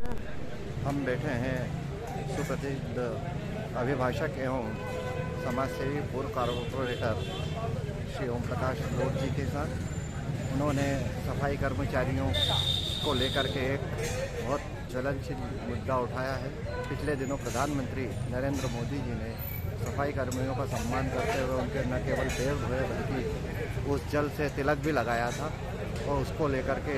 हम बैठे हैं सुप्रसिद्ध अभिभाषक एवं समाजसेवी पूर्व कॉर्पोरेटर श्री ओम प्रकाश लोट जी के साथ। उन्होंने सफाई कर्मचारियों को लेकर के एक बहुत ज्वलनशील मुद्दा उठाया है। पिछले दिनों प्रधानमंत्री नरेंद्र मोदी जी ने सफाई कर्मियों का सम्मान करते हुए उनके न केवल पैर धोए बल्कि उस जल से तिलक भी लगाया था, और उसको लेकर के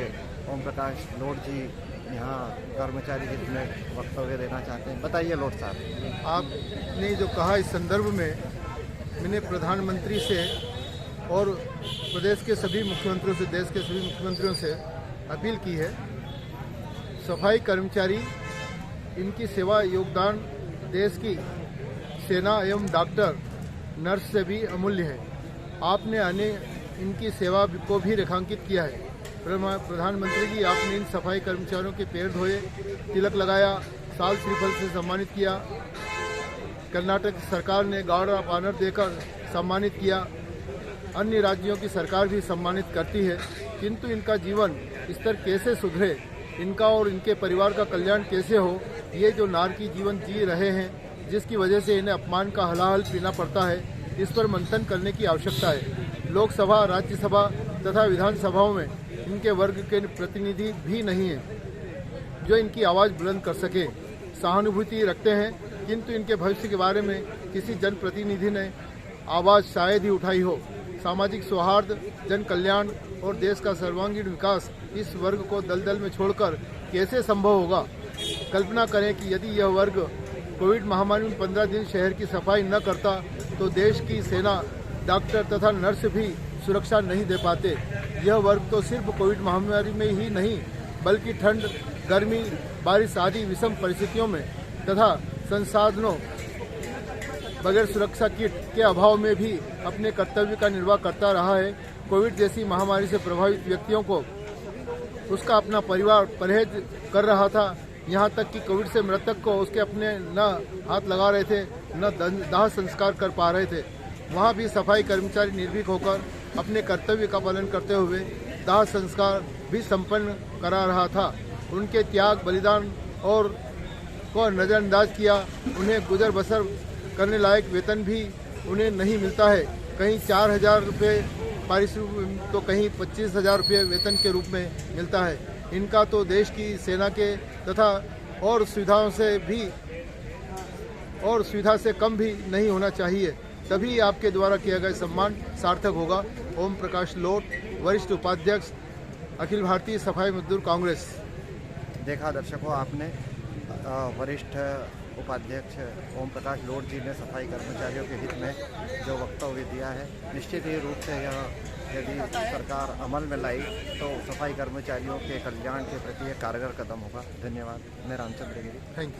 ओम प्रकाश लोट जी यहाँ कर्मचारी हित में वक्तव्य देना चाहते हैं। बताइए लोट साहब। आपने जो कहा इस संदर्भ में मैंने प्रधानमंत्री से और प्रदेश के सभी मुख्यमंत्रियों से, देश के सभी मुख्यमंत्रियों से अपील की है। सफाई कर्मचारी, इनकी सेवा योगदान देश की सेना एवं डॉक्टर नर्स से भी अमूल्य है। आपने इनकी सेवा को भी रेखांकित किया है। प्रधानमंत्री जी, आपने इन सफाई कर्मचारियों के पैर धोए, तिलक लगाया, साल श्रीफल से सम्मानित किया। कर्नाटक सरकार ने गार्ड ऑफ ऑनर देकर सम्मानित किया। अन्य राज्यों की सरकार भी सम्मानित करती है, किंतु इनका जीवन स्तर कैसे सुधरे, इनका और इनके परिवार का कल्याण कैसे हो, ये जो नारकी जीवन जी रहे हैं, जिसकी वजह से इन्हें अपमान का हलाहल पीना पड़ता है, इस पर मंथन करने की आवश्यकता है। लोकसभा, राज्यसभा तथा विधानसभाओं में इनके वर्ग के प्रतिनिधि भी नहीं हैं जो इनकी आवाज़ बुलंद कर सके। सहानुभूति रखते हैं, किंतु इनके भविष्य के बारे में किसी जनप्रतिनिधि ने आवाज़ शायद ही उठाई हो। सामाजिक सौहार्द, जन कल्याण और देश का सर्वांगीण विकास इस वर्ग को दलदल में छोड़कर कैसे संभव होगा। कल्पना करें कि यदि यह वर्ग कोविड महामारी में 15 दिन शहर की सफाई न करता तो देश की सेना, डॉक्टर तथा नर्स भी सुरक्षा नहीं दे पाते। यह वर्ग तो सिर्फ कोविड महामारी में ही नहीं, बल्कि ठंड, गर्मी, बारिश आदि विषम परिस्थितियों में तथा संसाधनों बगैर सुरक्षा किट के अभाव में भी अपने कर्तव्य का निर्वाह करता रहा है। कोविड जैसी महामारी से प्रभावित व्यक्तियों को उसका अपना परिवार परहेज कर रहा था। यहाँ तक कि कोविड से मृतक को उसके अपने न हाथ लगा रहे थे, न दाह संस्कार कर पा रहे थे। वहाँ भी सफाई कर्मचारी निर्भीक होकर अपने कर्तव्य का पालन करते हुए दाह संस्कार भी संपन्न करा रहा था। उनके त्याग, बलिदान और को नज़रअंदाज किया। उन्हें गुजर बसर करने लायक वेतन भी उन्हें नहीं मिलता है। कहीं 4,000 रुपये पारिश्रमिक तो कहीं 25,000 रुपये वेतन के रूप में मिलता है। इनका तो देश की सेना के तथा और सुविधा से कम भी नहीं होना चाहिए, तभी आपके द्वारा किया गया सम्मान सार्थक होगा। ओम प्रकाश लोट, वरिष्ठ उपाध्यक्ष, अखिल भारतीय सफाई मजदूर कांग्रेस। देखा दर्शकों, आपने वरिष्ठ उपाध्यक्ष ओम प्रकाश लोट जी ने सफाई कर्मचारियों के हित में जो वक्तव्य दिया है। निश्चित ही रूप से यह यदि सरकार अमल में लाई तो सफाई कर्मचारियों के कल्याण के प्रति एक कारगर कदम होगा। धन्यवाद। मैं रामचंद्र गिरी। Thank you.